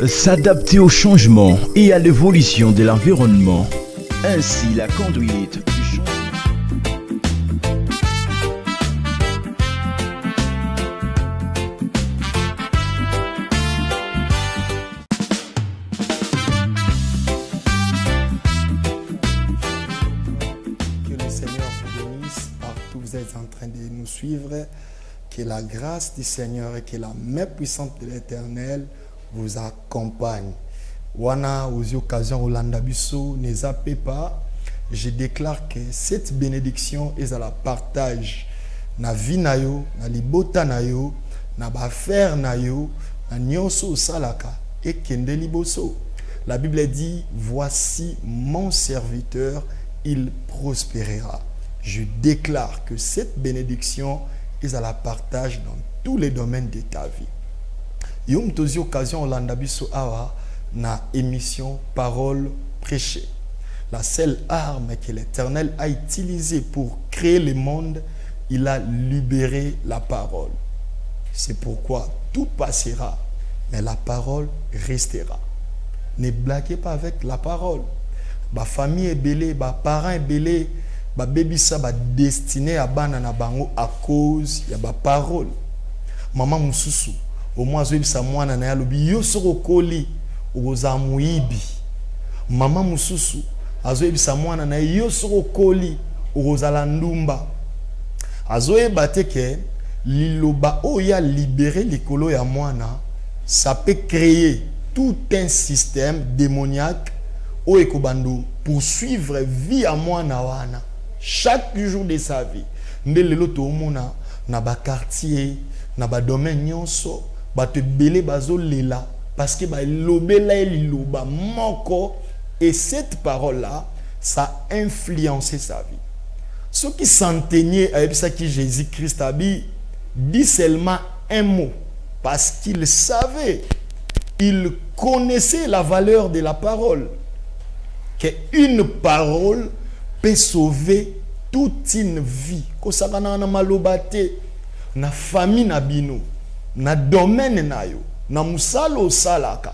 s'adapter au changement et à l'évolution de l'environnement. Ainsi, la conduite du changement. Que le Seigneur vous bénisse partout où vous êtes en train de nous suivre. Que la grâce du Seigneur et que la main puissante de l'Éternel vous accompagne. Wana aux occasions Olanda Bisso ne zappez pas. Je déclare que cette bénédiction est à la partage na vie na yo, na libota na yo, na bafer na yo, na nyonso salaka et kende liboso. La Bible dit voici mon serviteur, il prospérera. Je déclare que cette bénédiction est à la partage dans tous les domaines de ta vie. Yom tozi occasion Olanda Bisso awa na émission Parole prêchée. La seule arme que l'Éternel a utilisée pour créer le monde, il a libéré la parole. C'est pourquoi tout passera, mais la parole restera. Ne blaguez pas avec la parole. Ma famille est belée, ma parents est belé, ma bébé ça va destiné à banana bango à cause de ma parole. Maman mususu, au moins je bisa mwana na yalobi yo soko koli oza muibi. Maman mususu azoyebisa mwana na yo soko koli okozala ndumba. Azoyeba te ke liloba oya libéré likolo ya mwana, ça peut créer tout un système démoniaque o ekobando poursuivre vie à mwana wana chaque jour de sa vie. Ndele to mona na ba quartier na ba domaine nyonso ba te belé bazo lela parce que ba lobela liloba moko. Et cette parole-là, ça a influencé sa vie. Ceux qui s'enteignaient avec ça que Jésus-Christ a dit seulement un mot. Parce qu'il savait, il connaissait la valeur de la parole. Qu'une parole peut sauver toute une vie. Quand ça na malobate, na famille na bino, na domaine na yo, na musalo salaka.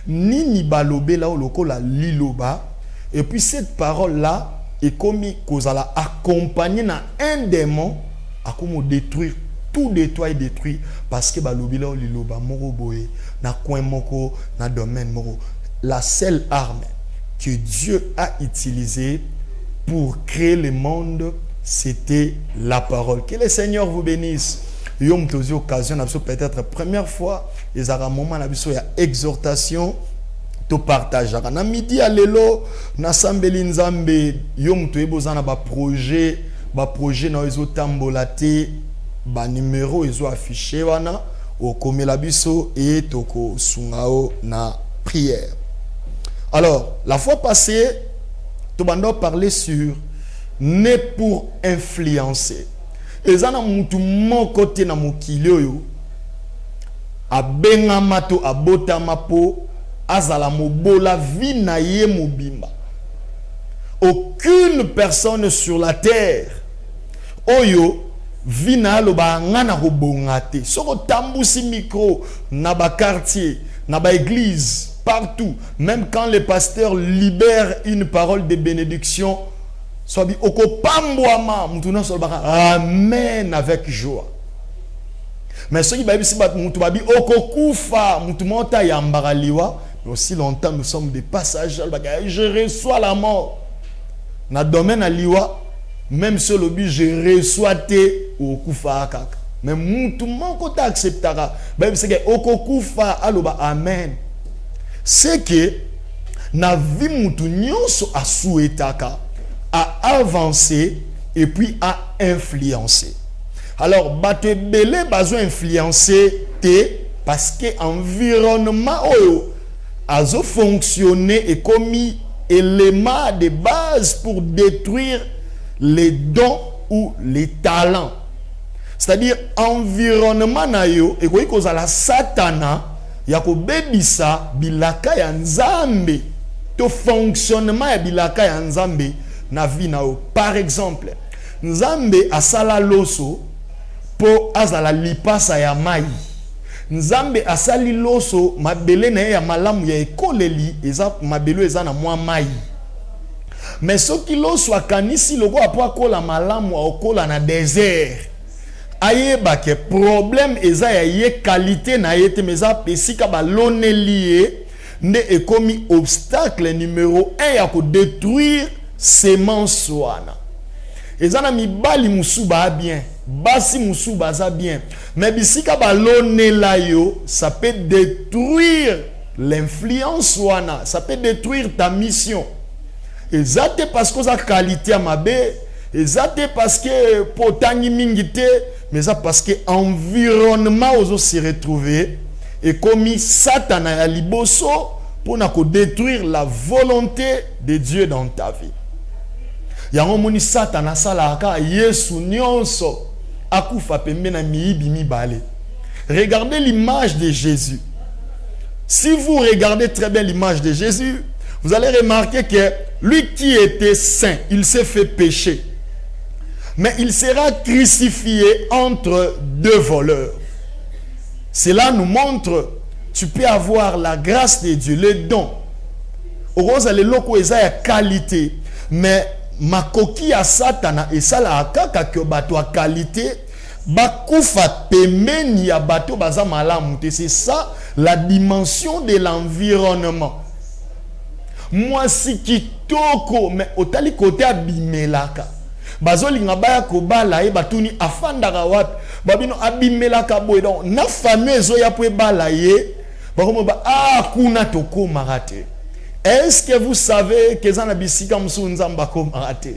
Nini balobe la lokola liloba, et puis cette parole là est comme kozala accompagné na un démon à comme détruire tout détruit parce que balobe la liloba moko boye na coin moko na domaine moko. La seule arme que Dieu a utilisée pour créer le monde, c'était la parole. Que le Seigneur vous bénisse. Yom tozi occasion peut-être première fois les ara moment na biso ya exhortation to partage na midi à lelo na sambeli nzambe yom to ebozana ba projet na ezo tambola te ba numéro ezo affiché wana o komela biso et toko sungao na prière. Alors la fois passée to bando parler sur né pour influencer. Ezana mutu moko te na mokili oyo abengama to abotama po azala mobola vie na ye mobimba. Aucune personne sur la terre oyo vie na loba ngana ko bongate. Soko tambusi micro na ba quartier, na ba église, partout, même quand le pasteur libère une parole de bénédiction, sobi oko pambwama mutuna solbaka amen avec joie. Mais ceux qui babi si bat mutu babi oko kufa mutu monta yambara liwa, mais aussi longtemps nous sommes des passagers, je reçois la mort. Na domaine à liwa, même sur le but je reçois te au kufa kaka. Mais mutu moko ta acceptera. Babi c'est que oko kufa aloba amen. C'est que na vie mutu nyonso a souhaitaka à avancer et puis à influencer. Alors, batte belé bazo influencer te parce que environnement a fonctionné et commis élément de base pour détruire les dons ou les talents. C'est-à-dire environnement na yo et quoi cause la satana ya ko bebisa bilaka ya nzambe to fonctionnement ya bilaka ya nzambe na vie na yo. Par exemple, nzambe asala loso po azala lipasa ya mai. Nzambe asali loso mabele na ye ya malamu ya ekoleli eza mabele eza na mwa mai. Mais soki loso akanisi loko apo akola malamu akola na désert. Ayeba ke problème eza ya ye qualité na ye te meza pesika balone lié nde ekomi obstacle numéro 1 ya ko détruire semence wana. Ezana mibali musuba bien, basi musuba za bien. Mais bisika balone la yo, ça peut détruire l'influence wana, ça peut détruire ta mission. Ezate parce que ça qualité à mabe, ezate parce que potani mingite, mais ça parce que environnement ozo se retrouver et comme Satan a liboso pour na ko détruire la volonté de Dieu dans ta vie. Yango moni Satan asalaka Yesu nyonso akufa pembe na miibi mibale. Regardez l'image de Jésus. Si vous regardez très bien l'image de Jésus, vous allez remarquer que lui qui était saint, il s'est fait pécher. Mais il sera crucifié entre deux voleurs. Cela nous montre, tu peux avoir la grâce de Dieu, le don. Oroza le loko eza ya qualité, mais makoki ya Satana et ça la kaka que bato a qualité, bakufa pemeni ya bato baza malamu. C'est ça la dimension de l'environnement. Moi si kitoko, mais otali kote abimelaka. Bazolinga baya kobala e batuni afandaka wapi babino abimelaka boy donc na famille ezo ya po bala ye bakomo ba kuna toko marate. Est-ce que vous savez que zana bisika musu nzamba ko marate?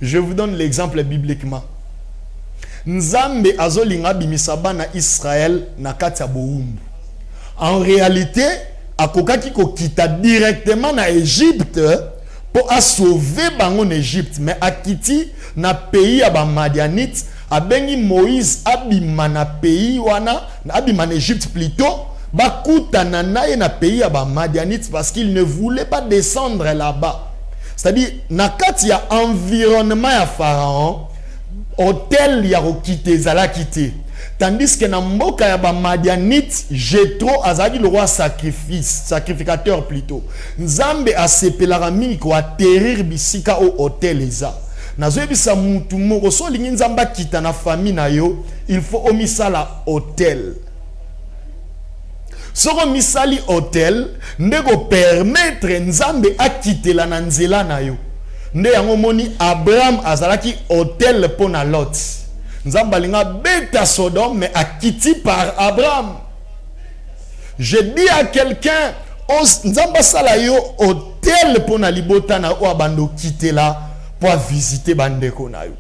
Je vous donne l'exemple bibliquement. Nzambe azolinga bimisa bana Israël na kati ya boumbu. En réalité akokaki ko kita directement na Égypte pour sauver bango en Égypte, mais akiti na pays ya ba Madianite abengi Moïse abima na pays wana abima en Égypte plutôt bakutana na na pays ya ba Madianite parce qu'il ne voulait pas descendre là-bas. C'est-à-dire na kati ya environnement ya Pharaon hôtel ya kokite zala kite. Tandis que na mboka ya ba Madianite, Jétro azali le roi sacrificateur plutôt. Nzambe asepelaka mingi ko atterrir bisika au hôtel eza. Nazo bisa mutu moko so lingi nzamba kita na famille na yo, il faut omisala hôtel. Soko misali hôtel, ndeko permettre nzambe akitela na nzela na yo. Nde yango moni Abraham azalaki hôtel pona Lot. Nzamba linga beta Sodome mais akiti par Abraham. Je dis à quelqu'un, nzamba sala yo hôtel pona libota na o abando kitela pour visiter bandeko na yo.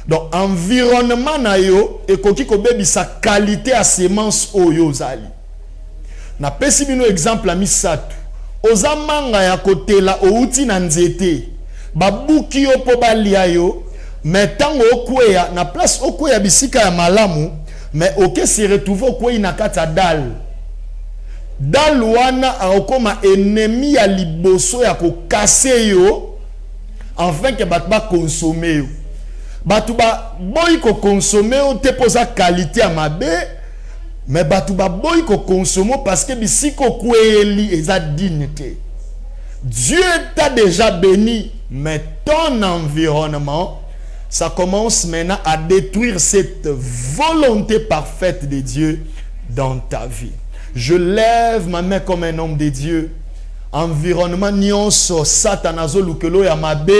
Donc environnement na yo ekoki ko bebi sa qualité à semence oyo zali. Na pesi bino exemple misatu. Ozamanga ya kotela outi na nzete. Babuki yo po balia yo. Mais tant okweya na place okweya bisika ya malamu, mais oke se retrouve okweya na kata dal. Dal wana akoma ennemi ya liboso ya ko casser yo afin que bat ba consommer yo. Batu ba boy ko consommer yo te posa qualité ya mabe, mais batu ba boy ko consommer parce que bisika okweli eza dignité. Dieu t'a déjà béni, mais ton environnement ça commence maintenant à détruire cette volonté parfaite de Dieu dans ta vie. Je lève ma main comme un homme de Dieu. Environnement nyonso satanazo lukelo ya mabe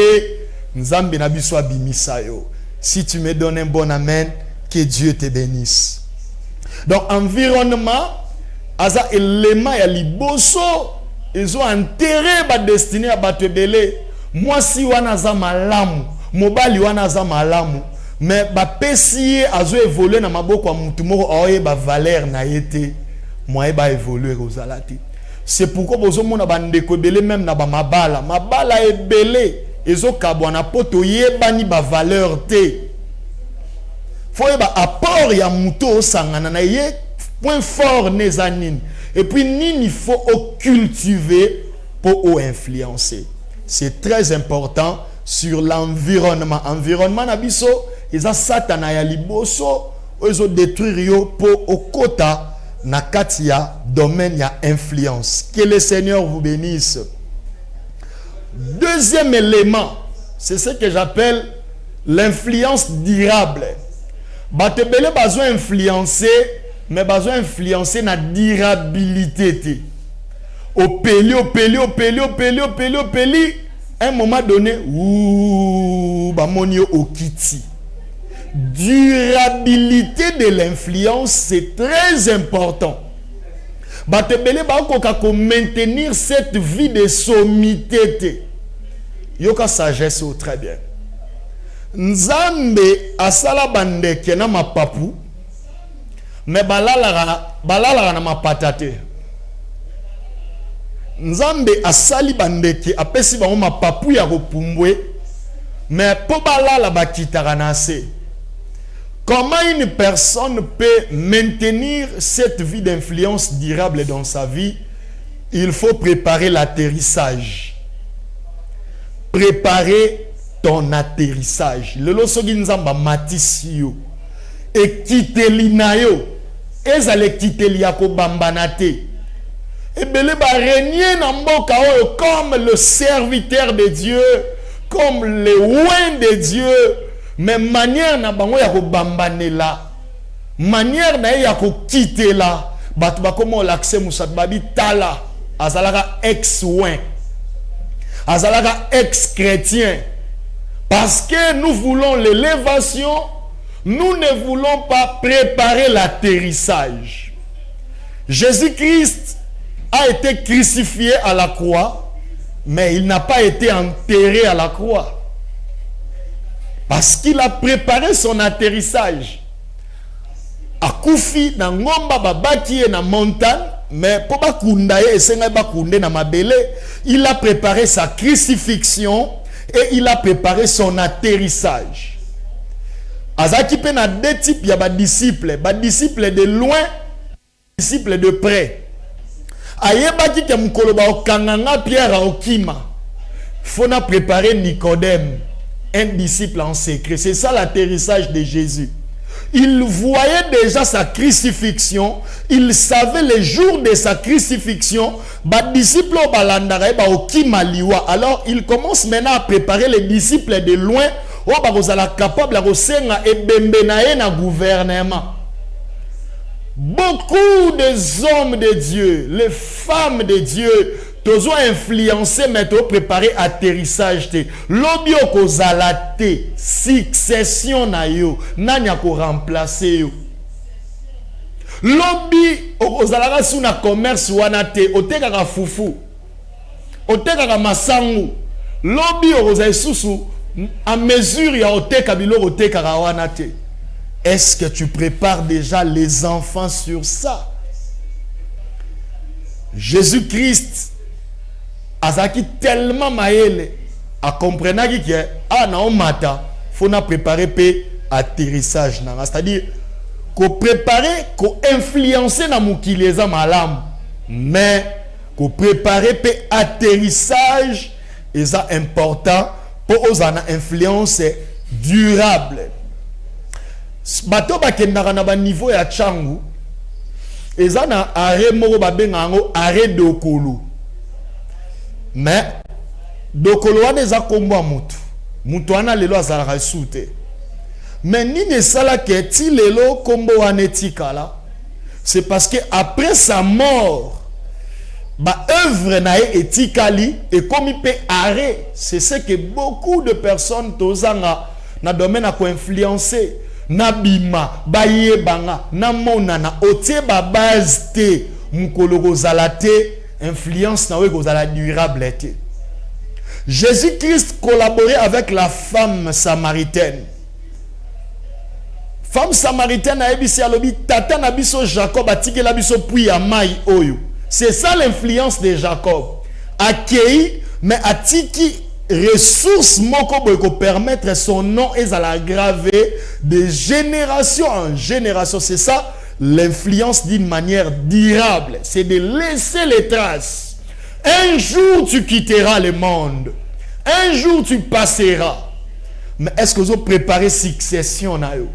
nzambe na biso abimisa yo. Si tu me donnes un bon amen, que Dieu te bénisse. Donc environnement aza élément ya liboso ezo enterré ba destiné à batebele. Moi si wana za malamu mobali wana za malamu mais ba pesi azo évoluer na maboko ya mutu moko oye ba valeur na yete moi ba évoluer kozalati. C'est pourquoi bozo mona bandeko ebele même na ba mabala ebele ezo kabwa na poto yebani ba valeur te. Faut ba apport ya muto sangana na ye point fort nezanine et puis nini il faut cultiver pour influencer. C'est très important sur l'environnement. Environnement na biso eza satana ya liboso ozo détruire yo pour au kota na kati ya domaine ya influence. Que le Seigneur vous bénisse. Deuxième élément, c'est ce que j'appelle l'influence durable. Batebele besoin influencer, mais besoin influencer na durabilité. Au peli, un moment donné, bamonio au kiti. Durabilité de l'influence, c'est très important. Batebele ko maintenir cette vie de sommité. Yoka sagesse très bien. Nzambe asala bandeke na mapapu, mais balala na mapatate. Nzambe asali bandeke apesi bango mapapu ya kopumbwe, mais po balala bakitaka na se. Comment une personne peut maintenir cette vie d'influence durable dans sa vie? Il faut préparer l'atterrissage. Préparer ton atterrissage. Le losogi nzamba matisio. Et kiteli na yo. Ezale kiteli yako bambanate. Et bele ba régner na mboka oyo comme le serviteur de Dieu, comme le oint de Dieu. Mais manière na bango ya ko bambanela. Manière na ya ko kitela. Batu ba komo l'accès musat babi tala. Azalaka ex-oint. Azalaka ex-chrétien. Parce que nous voulons l'élévation, nous ne voulons pas préparer l'atterrissage. Jésus-Christ a été crucifié à la croix, mais il n'a pas été enterré à la croix. Parce qu'il a préparé son atterrissage. Akufi na ngomba babaki na montagne, mais pour bakunda ye esenga bakunde na mabele, il a préparé sa crucifixion et il a préparé son atterrissage. Azaki pe na deux types ya ba disciples de loin, disciples de près. Ayebaki ke mukolo ba okanganga Pierre a okima. Faut na préparer Nicodème, un disciple en secret. C'est ça l'atterrissage de Jésus. Il voyait déjà sa crucifixion. Il savait les jours de sa crucifixion. Alors il commence maintenant à préparer les disciples de loin. Capable de gouvernement. Beaucoup des hommes de Dieu, les femmes de Dieu, tous ont influencé, mais tous préparé atterrissage. Lobby ko zalate, succession na yo, nanya ko remplacer yo. Lobby ko zalaka suna commerce wana te, otekaka fufu, otekaka masangu. Lobby ko zaisusu à mesure ya oteka bilo otekaka wana te. Est-ce que tu prépares déjà les enfants sur ça? Jésus-Christ azaki tellement maël a comprenaki que na on mata faut na préparer pe atterrissage na, c'est-à-dire ko préparer ko influencer na mukileza malam, mais ko préparer pe atterrissage est important pour osana influence durable. Bato bakendaka na ba niveau ya changu ezana arrêt moko babenga ngo arrêt dokolo. Mais dokolo wana eza kombo mutu. Mutu wana lelo azalaka sute. Mais nini sala ke ti lelo kombo wana etikala? C'est parce que après sa mort, ba œuvre na etikali et comme il peut arrêt. C'est ce que beaucoup de personnes tozanga na domaine a ko influencer. Nabima baye banga na mona na otie ba base te mukolo kozalate influence na we kozala durable te. Jésus-Christ collaborait avec la femme samaritaine. Femme samaritaine a ebisi alobi tata na biso Jacob atike la biso puis ya mai oyo. C'est ça l'influence de Jacob. Accueilli mais atiki ressources moko boyko permettre son nom est à la graver de génération en génération. C'est ça l'influence d'une manière durable. C'est de laisser les traces. Un jour tu quitteras le monde. Un jour tu passeras. Mais est-ce que vous avez préparé succession na yo?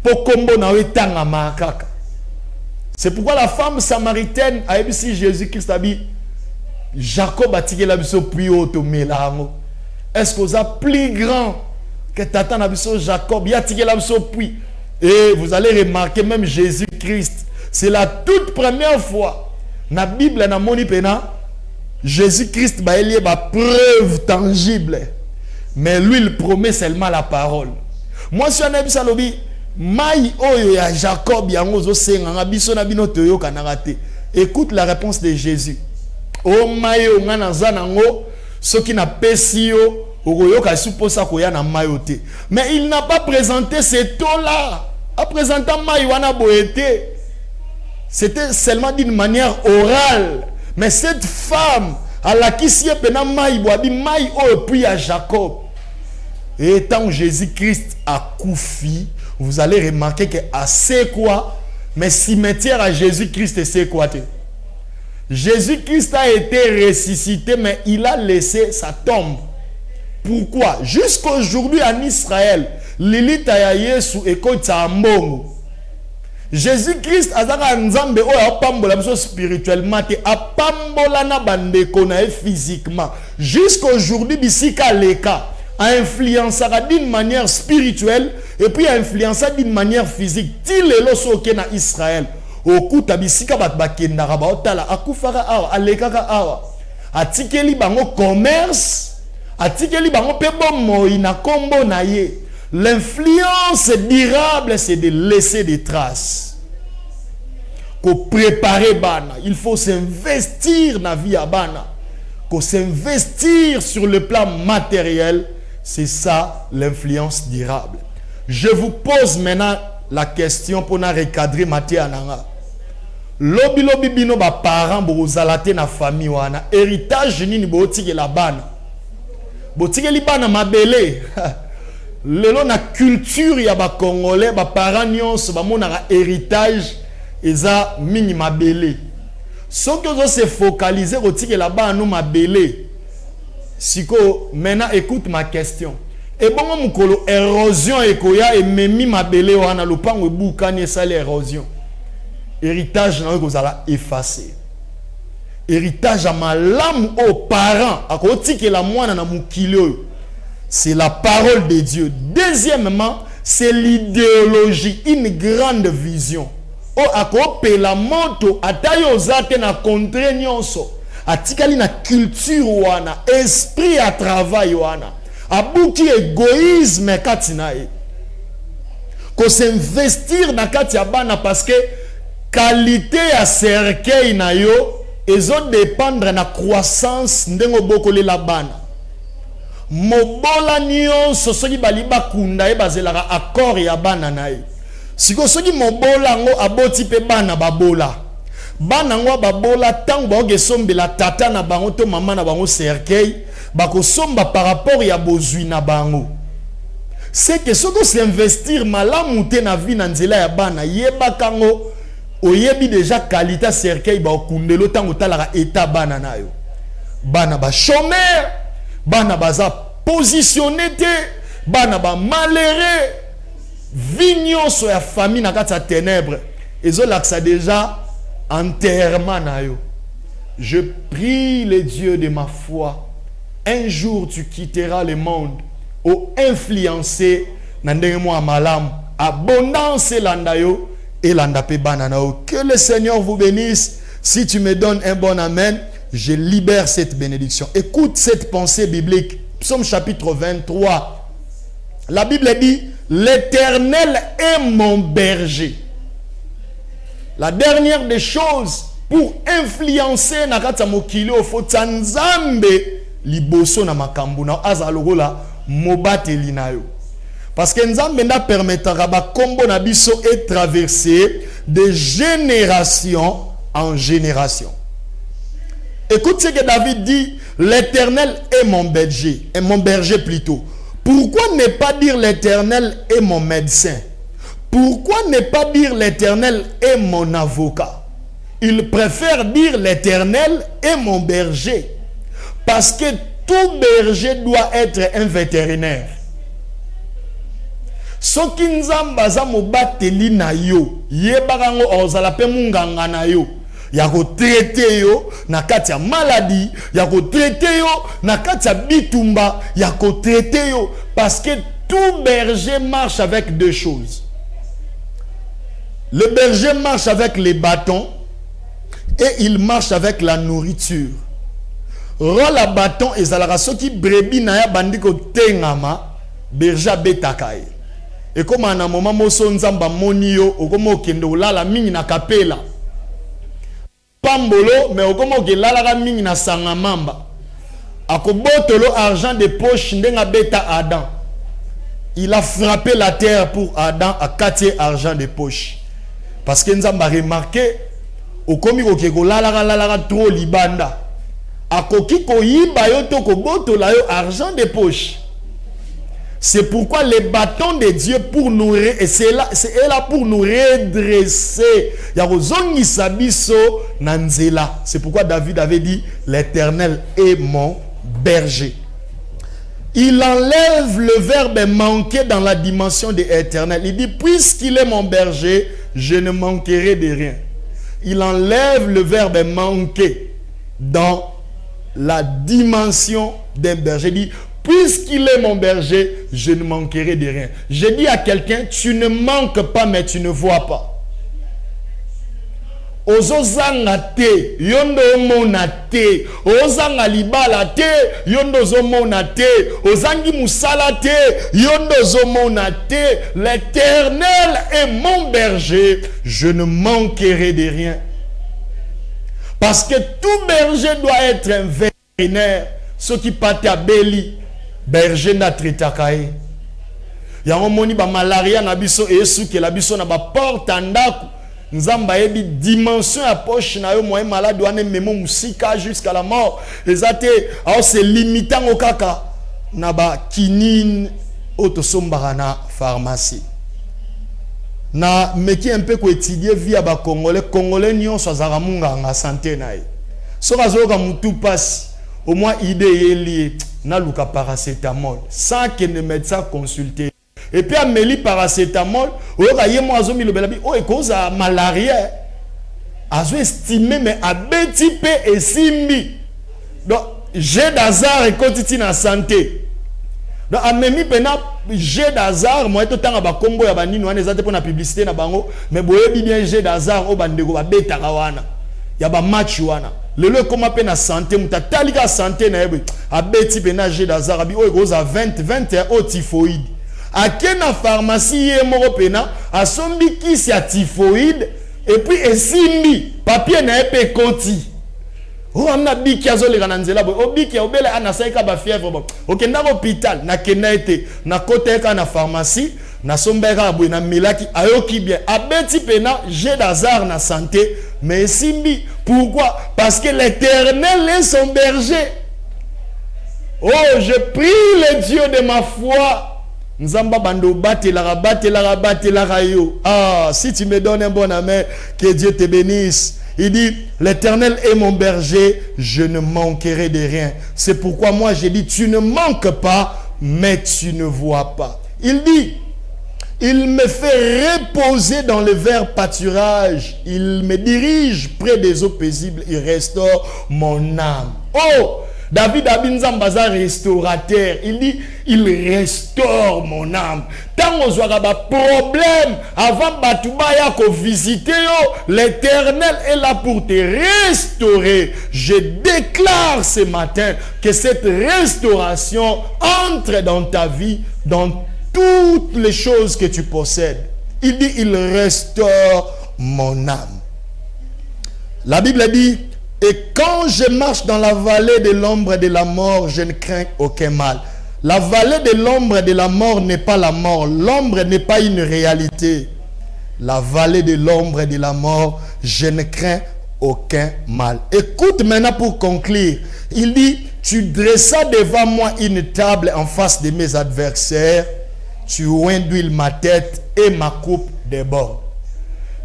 pour kombo na we tanga makaka. C'est pourquoi la femme samaritaine a dit si Jésus-Christ a dit Jacob a tiré la biso puis automélango. Est-ce que vous êtes plus grand que Tata Nabiso Jacob? Il a tiré la biso puis. Et vous allez remarquer même Jésus-Christ. C'est la toute première fois. Na Bible na moni pena. Jésus-Christ ba elie ba preuve tangible. Mais lui il promet seulement la parole. Moi si on a bisa lobi mai oyo ya Jacob yango zo senga nga biso na bino toyo kanarate. Écoute la réponse de Jésus. O mai o ngana zanango soki na pesi yo okoyoka suposa koya na mayote. Mais il n'a pas présenté ces taux-là. En présentant mai wana boete. C'était seulement d'une manière orale. Mais cette femme, à la qui s'y est pena mai boabi mai o puis à Jacob. Et tant Jésus-Christ a koufi, vous allez remarquer que à c'est quoi, mais cimetière à Jésus-Christ c'est quoi? Jésus-Christ a été ressuscité, mais il a laissé sa tombe. Pourquoi? Jusqu'aujourd'hui en Israël, Lilith a Yesu et Kotsambongo. Jésus-Christ a zaka nzambe o apambola biso spirituellement te apambola na bandeko na physiquement. Jusqu'aujourd'hui bisika leka a influencé d'une manière spirituelle et puis a influencé d'une manière physique. Ti lelo soke na Israël. Okuta bisika bat bakendaka ba otala akufaka awa alekaka awa. Atikeli bango commerce, atikeli bango pe bomoi na kombo na ye. L'influence durable, c'est de laisser des traces. Pour préparer bana, il faut s'investir dans la vie à bana. Pour s'investir sur le plan matériel, c'est ça l'influence durable. Je vous pose maintenant la question pour na recadrer Matthieu Ananga. Lobi lobi bino ba parents bozalate na famille wana héritage nini botike la bana. Botike li bana mabele. Lelo na culture ya ba congolais ba parents nyonso ba monaka héritage eza mini mabele. Soki ozo se focaliser otike la bana no mabele. Siko maintenant écoute ma question. Et bon mukolo érosion ekoya et memi mabele wana lopango ebukani esali érosion. Héritage na kozala effacé. Héritage à malamu aux parents akotike la mwana na mukilo. C'est la parole de Dieu. Deuxièmement, c'est l'idéologie, une grande vision. O akope la moto atayo zate na contre nyonso. Atikali na culture wana, esprit à travail wana. Abuki égoïsme katina e. Ko s'investir na kati ya bana parce que qualité à cercueil na yo ezo dépendre na croissance ndengo bokole la bana. Mobola nyonso soki baliba kunda e bazelaka accord ya bana na e. Siko soki mobola ngo aboti pe bana babola. Bana ngo babola tango baoge sombela tata na bango to mama na bango cercueil bako somba par rapport ya bozwi na bango. C'est que soko s'investir malamu te na vie na nzela ya bana yeba kango oyebi déjà qualité cercueil ba okundelo tango talaka état bana na yo. Bana ba chômeur, bana baza positionné te, bana ba malheureux, vignon sur la famille na kati ya ténèbres. Ezo laksa déjà enterrement na yo. Je prie le Dieu de ma foi. Un jour tu quitteras le monde au influencé na ndenge mo malam abondance landa yo et landa pe bana na yo. Que le Seigneur vous bénisse. Si tu me donnes un bon amen, je libère cette bénédiction. Écoute cette pensée biblique. Psaume chapitre 23. La Bible dit, l'Éternel est mon berger. La dernière des choses pour influencer nakata mokili ofo tsanzambe liboso na makambu na azalogola mobateli na yo. Parce que nzambe na permettra ba kombo na biso est traversé de génération en génération. Écoute ce que David dit, l'Éternel est mon berger plutôt. Pourquoi ne pas dire l'Éternel est mon médecin? Pourquoi ne pas dire l'Éternel est mon avocat? Il préfère dire l'Éternel est mon berger. Parce que tout berger doit être un vétérinaire. soki nzambe aza mobateli na yo yebaka ngo ozala pe munganga na yo ya kotraite yo na kati ya maladie, ya kotraite yo na kati ya bitumba, ya kotraite yo, parce que tout berger marche avec deux choses. Le berger marche avec les bâtons et il marche avec la nourriture. Rola bâton ezalaka soki brebis na ya bandi ko tengama berger betakaye. Et comme à un moment moso nzamba moni yo okomo kende olala mingi na kapela. Pambolo mais okomo ke lala mingi na sangamamba. Akobotolo argent de poche ndenga beta Adam. Il a frappé la terre pour Adam à 4 argent de poche. Parce que nzamba a remarqué okomi ko ke lala trop libanda. Akoki ko yiba yo to ko botola yo argent de poche. C'est pourquoi les bâtons de Dieu pour nous et c'est là pour nous redresser. C'est pourquoi David avait dit l'Éternel est mon berger. Il enlève le verbe manquer dans la dimension de l'éternel. Il dit puisqu'il est mon berger, je ne manquerai de rien. Il enlève le verbe manquer dans la dimension d'un berger. Il dit puisqu'il est mon berger, je ne manquerai de rien. Je dis à quelqu'un, tu ne manques pas, mais tu ne vois pas. Ozozanga te, yondo mona te, ozanga libala te, yondo zomona te, ozangi musala te, yondo zomona te. L'Éternel est mon berger, je ne manquerai de rien. Parce que tout berger doit être un vétérinaire, ce qui pate à Béli. Berger na tritakaye. Yango moni ba malaria na biso esuki la biso na ba porte ndako. Nzamba yebi dimension ya poche na yo moyen malade wane memo musika jusqu'à la mort. Ezate ao se limitant au kaka na ba kinine autosombara na pharmacie. Na meki un peu ko étudier via ba congolais nyonso azara munga nga santé na ye. So kazoka mutu pasi au moins idée est liée. Na luka paracétamol sans que le médecin consulte. Et puis amélie paracétamol oyoka ye mo azomi lobela bi o ekoza malaria azo estimé mais abeti pe esimbi. Donc j'ai d'hasard et quotidien na santé. Donc amemi pena j'ai d'hasard moi to tanga ba kombo ya banini wana ezate pona publicité na bango mais boyebi bien j'ai d'hasard o bandeko ba betaka wana ya ba match wana. Le comment pe na santé muta talika santé na yebe abeti pe na j'ai d'hasard abi o ekoza 21 o typhoïde. A kena pharmacie ye moko pena asombi kisi ya typhoïde et puis esimbi papier na epe koti. O amna biki azoleka na nzela bo o biki obela ana saika ba fièvre bo. Okenda ko hôpital na kena ete na koteka na pharmacie na sombeka bo na milaki ayoki bien abeti pena j'ai d'hasard na santé mais simbi. Pourquoi? Parce que l'Éternel est son berger. Oh, je prie le Dieu de ma foi. Nzamba bando bate la rayo. Ah, si tu me donnes un bon amen, que Dieu te bénisse. Il dit, l'Éternel est mon berger, je ne manquerai de rien. C'est pourquoi moi j'ai dit, tu ne manques pas, mais tu ne vois pas. Il dit, il me fait reposer dans le vert pâturage. Il me dirige près des eaux paisibles. Il restaure mon âme. Oh! David Abinzambaza restaurateur. Il dit, il restaure mon âme. Tant on aura des problèmes, avant Batubaya ko visiter, l'Éternel est là pour te restaurer. Je déclare ce matin que cette restauration entre dans ta vie, dans toutes les choses que tu possèdes. Il dit, il restaure mon âme. La Bible dit, et quand je marche dans la vallée de l'ombre de la mort, je ne crains aucun mal. La vallée de l'ombre de la mort n'est pas la mort. L'ombre n'est pas une réalité. La vallée de l'ombre de la mort, je ne crains aucun mal. Écoute maintenant pour conclure. Il dit, tu dressas devant moi une table en face de mes adversaires. Tu induis ma tête et ma coupe déborde.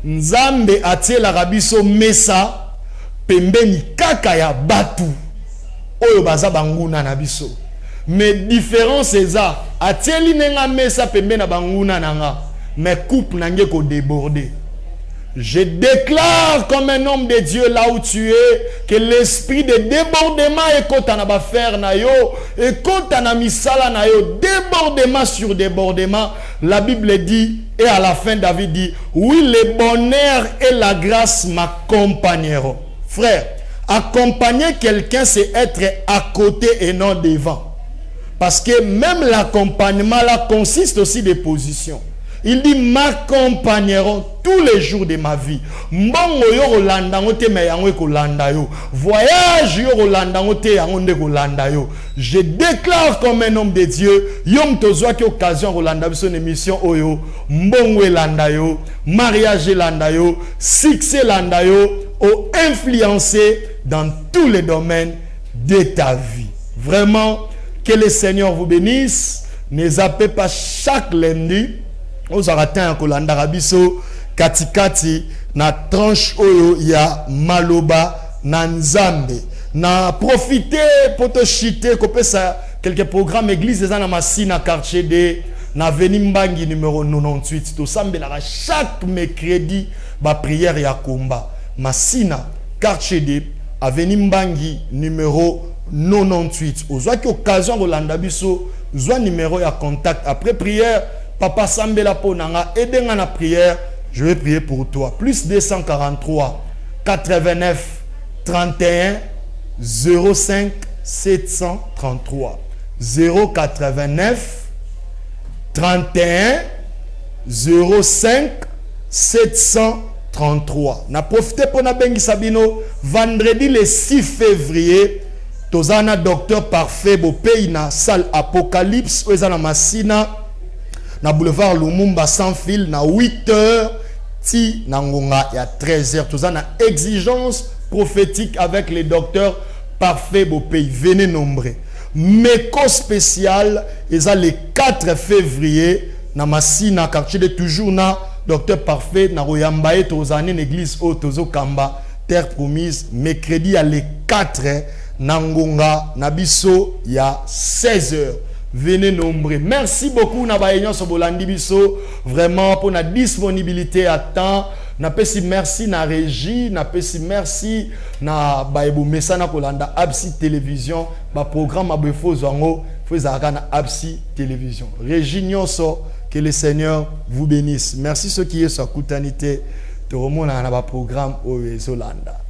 Nzambe atie la rabiso mesa. Pembeni kaka ya batu oyo baza banguna na biso mais différence eza atieli nenga mesa pembe na banguna nanga, mais coupe nange ko déborder. Je déclare comme un homme de Dieu là où tu es que l'esprit de débordement est kotana ba faire na yo et kotana misala na yo, débordement sur débordement. La Bible dit, et à la fin David dit, oui, le bonheur et la grâce m'accompagneront. Frère, accompagner quelqu'un c'est être à côté et non devant. Parce que même l'accompagnement là consiste aussi des positions. Il dit m'accompagneront tous les jours de ma vie. Mbongo yo rolanda ngote me yango ko landa yo. Voyage yo rolanda ngote yango nde ko landa yo. Je déclare comme un homme de Dieu, yom tozwa ki occasion rolanda biso une émission oyo, mbongo landa yo, mariage landa yo, succès landa yo, ou influencer dans tous les domaines de ta vie. Vraiment, que le Seigneur vous bénisse. Ne zappez pas chaque lundi. Aux aratins kolanda rabiso katikati na tranche oyo ya maloba na nzambe na profiter pour te chiter kopesa quelques programmes église za na masina quartier de na Avenue Mbangi numéro 98 to sambela chaque mercredi ba prière ya komba masina quartier de Avenue Mbangi numéro 98 ozwa ki occasion kolanda biso zwa numéro ya contact après prière. Papa Sambela Ponanga, aidez-moi la prière, je vais prier pour toi. Plus 243 89 31 05 733 089 31 05 733. Na profité pour na bengi sabino vendredi le 6 février tozana docteur parfait bo pays na salle Apocalypse ozana masina na boulevard Lumumba sans fil na 8h ti na ngonga ya 13h tout ça na exigence prophétique avec les docteurs parfait beau pays venez nombreux méco spécial et le 4 février na masina quartier de toujours na docteur parfait na royamba et tozane l'église au tozo kamba terre promise mercredi à le 4 na ngonga na biso ya 16h. Venez nombreux. Merci beaucoup na baïnyon so bolandi biso vraiment pour la disponibilité à temps. Na pesi merci na régie, na pesi merci na baïbo mesana kolanda Absi télévision, ba programme abefo zango fezaka na Absi télévision. Régie nyonso, que le Seigneur vous bénisse. Merci ceux qui est sur Koutanité. Te remona na ba programme o Zolanda.